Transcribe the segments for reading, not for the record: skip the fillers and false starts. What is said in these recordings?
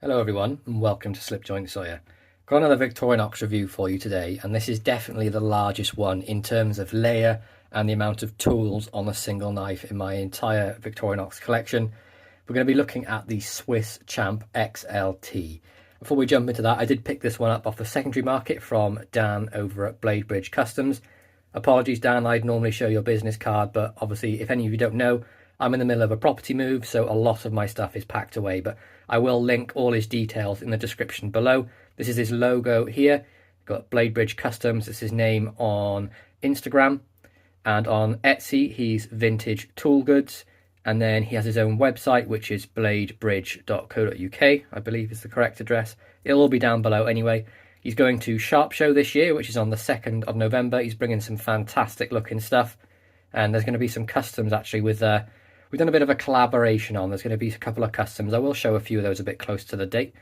Hello everyone and welcome to Slip Joint Sawyer. Got another Victorinox review for you today, and this is definitely the largest one in terms of layer and the amount of tools on a single knife in my entire Victorinox collection. We're going to be looking at the Swiss Champ XLT. Before we jump into that, I did pick this one up off the secondary market from Dan over at Blade Bridge Customs. Apologies Dan, I'd normally show your business card, but obviously if any of you don't know, I'm in the middle of a property move, so a lot of my stuff is packed away, but I will link all his details in the description below. This is his logo here. Got Blade Bridge Customs, it's his name on Instagram, and on Etsy he's Vintage Tool Goods, and then he has his own website, which is bladebridge.co.uk, I believe is the correct address. It'll all be down below anyway. He's going to Sharp Show this year, which is on the 2nd of November. He's bringing some fantastic looking stuff, and there's going to be some customs actually with we've done a bit of a collaboration on. There's going to be a couple of customs. I will show a few of those a bit close to the date.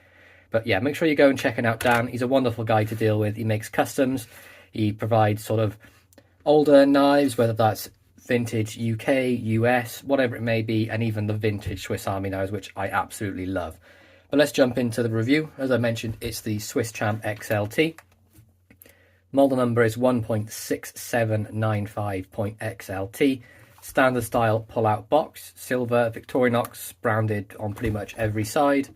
But yeah, make sure you go and check it out, Dan. He's a wonderful guy to deal with. He makes customs. He provides sort of older knives, whether that's vintage UK, US, whatever it may be, and even the vintage Swiss Army knives, which I absolutely love. But let's jump into the review. As I mentioned, it's the Swiss Champ XLT. Model number is 1.6795.XLT. Standard style pull-out box, silver, Victorinox, branded on pretty much every side.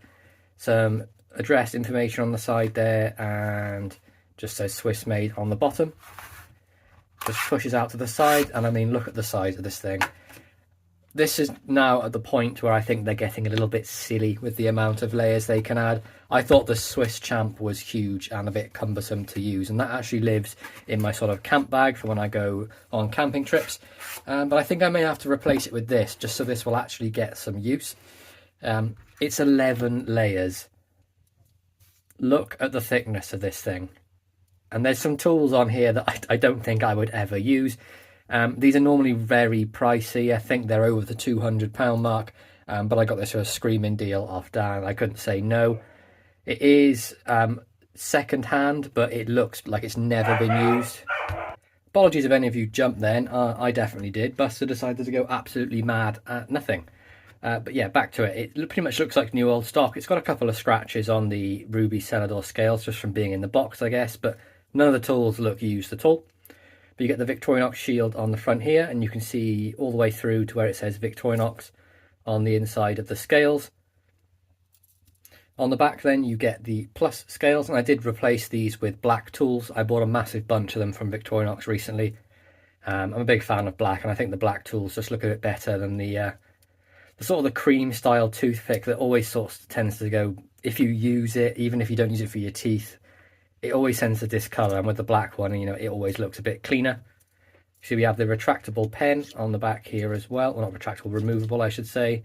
Some address information on the side there, and just says Swiss made on the bottom. Just pushes out to the side, and I mean, look at the size of this thing. This is now at the point where I think they're getting a little bit silly with the amount of layers they can add. I thought the Swiss Champ was huge and a bit cumbersome to use, and that actually lives in my sort of camp bag for when I go on camping trips. But I think I may have to replace it with this, just so this will actually get some use. It's 11 layers. Look at the thickness of this thing. And there's some tools on here that I don't think I would ever use. These are normally very pricey. I think they're over the £200 mark, but I got this for a screaming deal off Dan. I couldn't say no. It is second hand, but it looks like it's never been used. Apologies if any of you jumped then. I definitely did. Buster decided to go absolutely mad at nothing. But yeah, back to it. It pretty much looks like new old stock. It's got a couple of scratches on the Ruby Celador scales just from being in the box, I guess, but none of the tools look used at all. But you get the Victorinox shield on the front here, and you can see all the way through to where it says Victorinox on the inside of the scales. On the back then you get the plus scales, and I did replace these with black tools. I bought a massive bunch of them from Victorinox recently. I'm a big fan of black, and I think the black tools just look a bit better than the sort of the cream style toothpick that always sort of tends to go, if you use it, even if you don't use it for your teeth, it always tends to discolour, and with the black one, you know, it always looks a bit cleaner. So we have the retractable pen on the back here as well. Well, not retractable, removable, I should say.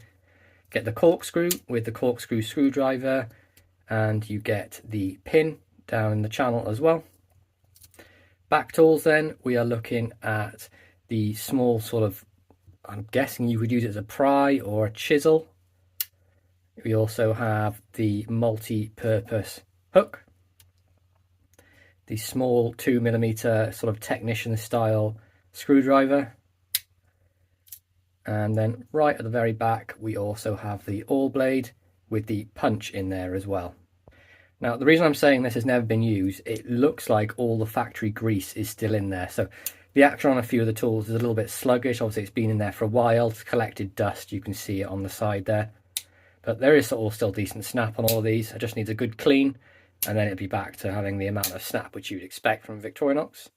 Get the corkscrew with the corkscrew screwdriver, and you get the pin down in the channel as well. Back tools then, we are looking at the small sort of, I'm guessing you could use it as a pry or a chisel. We also have the multi-purpose hook. The small 2mm sort of technician style screwdriver, and then right at the very back we also have the awl blade with the punch in there as well. Now the reason I'm saying this has never been used, it looks like all the factory grease is still in there, so the action on a few of the tools is a little bit sluggish. Obviously it's been in there for a while, it's collected dust, you can see it on the side there, but there is all still decent snap on all of these. It just needs a good clean, and then it'll be back to having the amount of snap which you'd expect from Victorinox.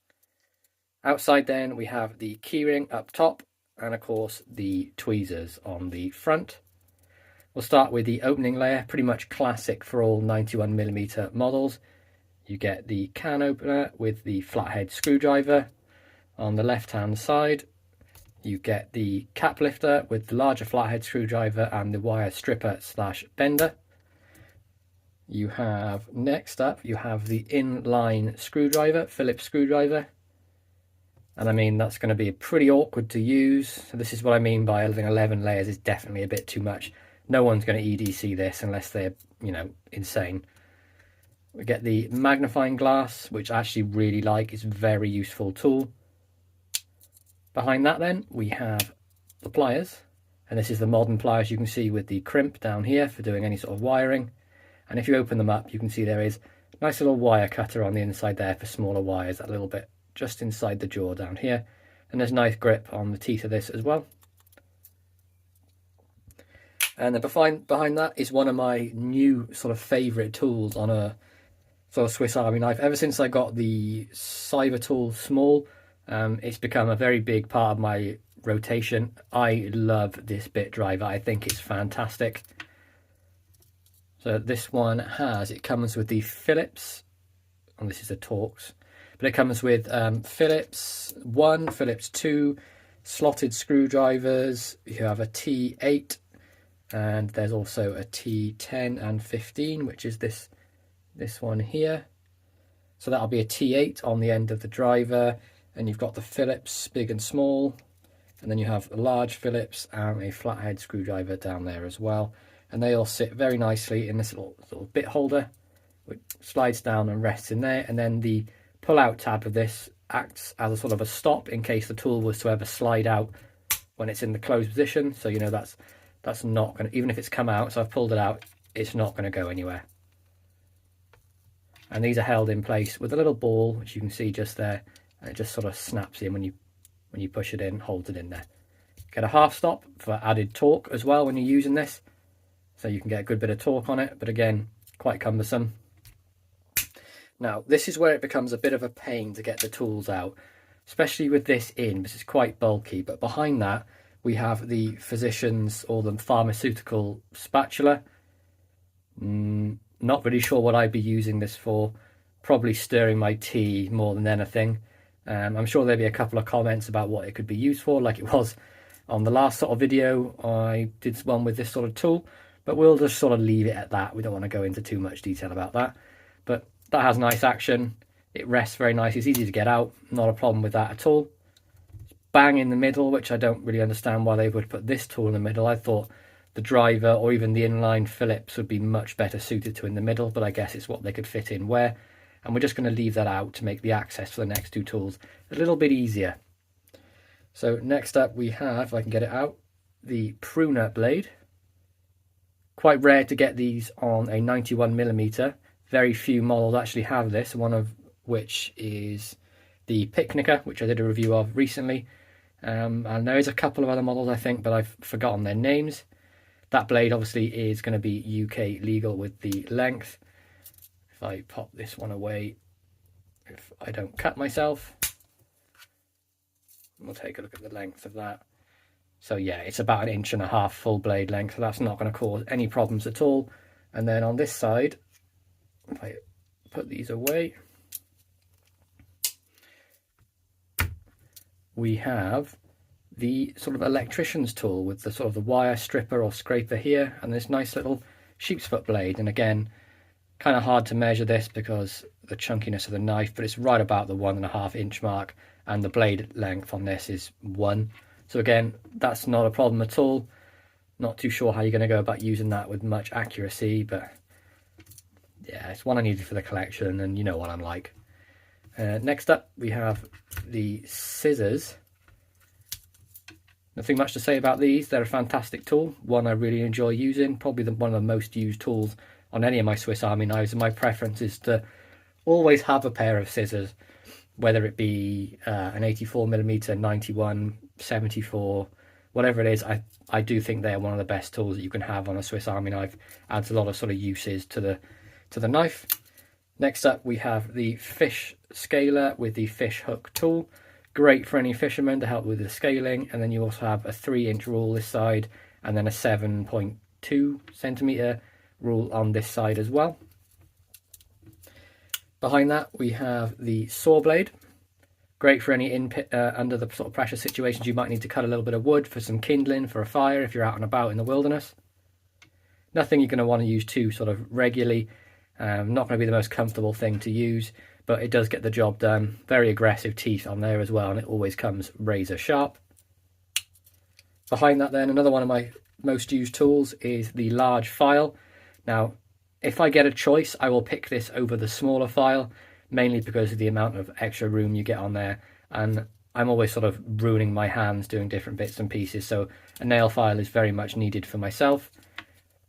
Outside then we have the keyring up top, and of course the tweezers on the front. We'll start with the opening layer, pretty much classic for all 91mm models. You get the can opener with the flathead screwdriver. On the left hand side you get the cap lifter with the larger flathead screwdriver and the wire stripper slash bender. You have, next up, you have the inline screwdriver, Phillips screwdriver. And I mean, that's going to be pretty awkward to use. So this is what I mean by having 11 layers is definitely a bit too much. No one's going to EDC this unless they're, you know, insane. We get the magnifying glass, which I actually really like. It's a very useful tool. Behind that then, we have the pliers. And this is the modern pliers you can see with the crimp down here for doing any sort of wiring. And if you open them up, you can see there is a nice little wire cutter on the inside there for smaller wires, that little bit just inside the jaw down here. And there's a nice grip on the teeth of this as well. And then behind that is one of my new sort of favourite tools on a sort of Swiss Army knife. Ever since I got the Cyber Tool Small, it's become a very big part of my rotation. I love this bit driver. I think it's fantastic. So this one it comes with the Phillips, and this is a Torx, but it comes with Phillips 1, Phillips 2, slotted screwdrivers. You have a T8, and there's also a T10 and 15, which is this one here. So that'll be a T8 on the end of the driver, and you've got the Phillips big and small, and then you have a large Phillips and a flathead screwdriver down there as well. And they all sit very nicely in this little bit holder, which slides down and rests in there. And then the pull-out tab of this acts as a sort of a stop in case the tool was to ever slide out when it's in the closed position. So you know that's not going to, even if it's come out, so I've pulled it out, it's not going to go anywhere. And these are held in place with a little ball, which you can see just there, and it just sort of snaps in when you push it in, holds it in there. Get a half stop for added torque as well when you're using this, so you can get a good bit of torque on it, but again, quite cumbersome. Now, this is where it becomes a bit of a pain to get the tools out, especially with this in, because it's quite bulky. But behind that, we have the Physicians or the Pharmaceutical spatula. Not really sure what I'd be using this for. Probably stirring my tea more than anything. I'm sure there'll be a couple of comments about what it could be used for, like it was on the last sort of video. I did one with this sort of tool, but we'll just sort of leave it at that. We don't want to go into too much detail about that. But that has nice action. It rests very nice. It's easy to get out. Not a problem with that at all. Bang in the middle, which I don't really understand why they would put this tool in the middle. I thought the driver or even the inline Phillips would be much better suited to in the middle, but I guess it's what they could fit in where. And we're just going to leave that out to make the access for the next two tools a little bit easier. So next up we have, if I can get it out, the pruner blade. Quite rare to get these on a 91mm. Very few models actually have this, one of which is the Picnicker, which I did a review of recently. And there is a couple of other models, I think, but I've forgotten their names. That blade obviously is going to be UK legal with the length. If I pop this one away, if I don't cut myself, we'll take a look at the length of that. So yeah, it's about 1.5 inches full blade length, so that's not going to cause any problems at all. And then on this side, if I put these away, we have the sort of electrician's tool with the sort of the wire stripper or scraper here, and this nice little sheep's foot blade. And again, kind of hard to measure this because the chunkiness of the knife, but it's right about the 1.5 inch mark, and the blade length on this is 1. So again, that's not a problem at all. Not too sure how you're going to go about using that with much accuracy, but yeah, it's one I needed for the collection, and you know what I'm like. Next up, we have the scissors. Nothing much to say about these. They're a fantastic tool, one I really enjoy using, probably one of the most used tools on any of my Swiss Army knives, and my preference is to always have a pair of scissors, whether it be an 84mm, 91, 74, whatever it is. I do think they're one of the best tools that you can have on a Swiss Army knife. Adds a lot of sort of uses to the knife. Next up, we have the fish scaler with the fish hook tool. Great for any fisherman to help with the scaling. And then you also have a 3-inch rule this side, and then a 7.2 centimeter rule on this side as well. Behind that, we have the saw blade. Great for any under the sort of pressure situations you might need to cut a little bit of wood for some kindling for a fire if you're out and about in the wilderness. Nothing you're going to want to use too sort of regularly. Not going to be the most comfortable thing to use, but it does get the job done. Very aggressive teeth on there as well, and it always comes razor sharp. Behind that then, another one of my most used tools is the large file. Now, if I get a choice, I will pick this over the smaller file, mainly because of the amount of extra room you get on there, and I'm always sort of ruining my hands doing different bits and pieces, so a nail file is very much needed for myself.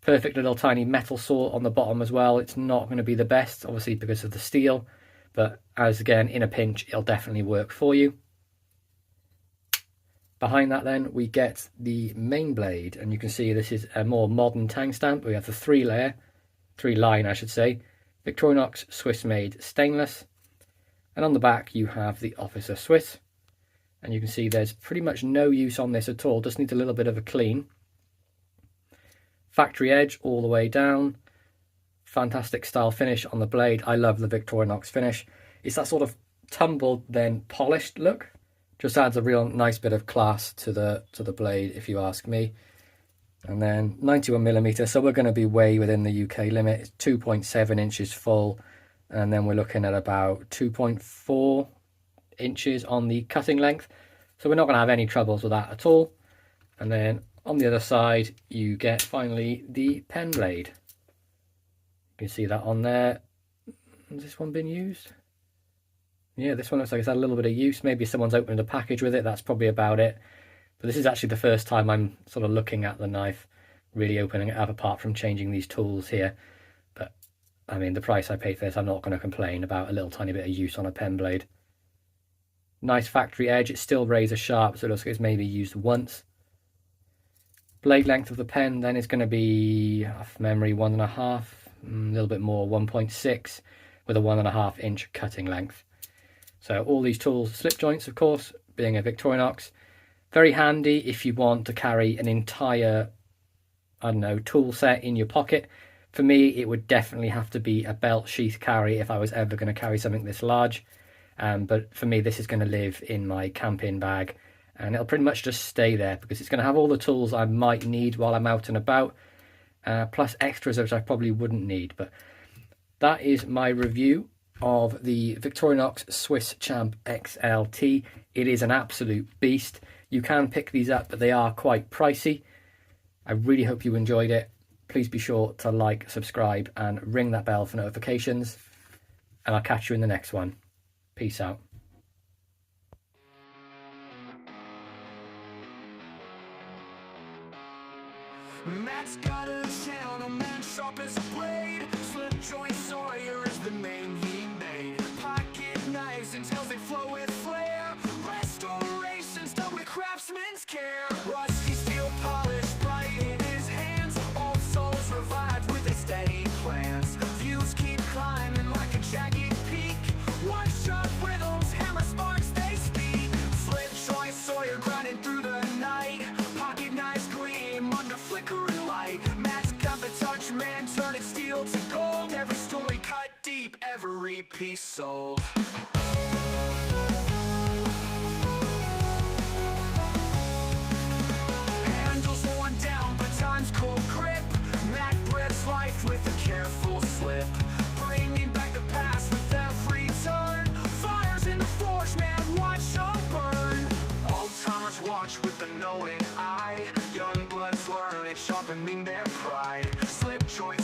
Perfect little tiny metal saw on the bottom as well. It's not going to be the best, obviously, because of the steel, but as again, in a pinch, it'll definitely work for you. Behind that then, we get the main blade, and you can see this is a more modern tang stamp. We have the three line, I should say, Victorinox Swiss-made stainless, and on the back you have the Officer Swiss, and you can see there's pretty much no use on this at all, just needs a little bit of a clean. Factory edge all the way down, fantastic style finish on the blade. I love the Victorinox finish. It's that sort of tumbled then polished look, just adds a real nice bit of class to the blade, if you ask me. And then 91mm, so we're going to be way within the UK limit. It's 2.7 inches full, and then we're looking at about 2.4 inches on the cutting length, so we're not going to have any troubles with that at all. And then on the other side you get finally the pen blade. You can see that on there. Has this one been used? Yeah, this one looks like it's had a little bit of use. Maybe someone's opened a package with it, that's probably about it. But this is actually the first time I'm sort of looking at the knife, really opening it up, apart from changing these tools here. But I mean, the price I paid for this, I'm not going to complain about a little tiny bit of use on a pen blade. Nice factory edge, it's still razor sharp, so it looks like it's maybe used once. Blade length of the pen then is going to be, off memory, 1.5, a little bit more, 1.6, with a 1.5 inch cutting length. So all these tools, slip joints of course, being a Victorinox, very handy if you want to carry an entire, I don't know, tool set in your pocket. For me, it would definitely have to be a belt sheath carry if I was ever going to carry something this large. But for me, this is going to live in my camping bag, and it'll pretty much just stay there because it's going to have all the tools I might need while I'm out and about, plus extras which I probably wouldn't need. But that is my review of the Victorinox Swiss Champ XLT. It is an absolute beast. You can pick these up, but they are quite pricey. I really hope you enjoyed it. Please be sure to like, subscribe, and ring that bell for notifications. And I'll catch you in the next one. Peace out. Matt's got a gentleman, sharp as a blade. Slip joint Sawyer is the name he made. Pocket knives until they flow with flair. Restorations done with craftsman's care. Rusty steel polish bright in his hands. Old souls revived with a steady glance. Views keep climbing like a jagged peak. One shot rhythms, hammer sparks they speak. Slip joint Sawyer grinding through the night. Pocket knives gleam under flickering light. Matt's got the touch, man, turning steel to gold. Every story cut deep, every piece sold. Handles worn down, but time's cold grip. Matt breaths life with a careful slip. Bringing back the past with every turn. Fires in the forge, man, watch them burn. Old timers watch with a knowing eye. Young bloods learn, it's sharpening their pride. Slip joint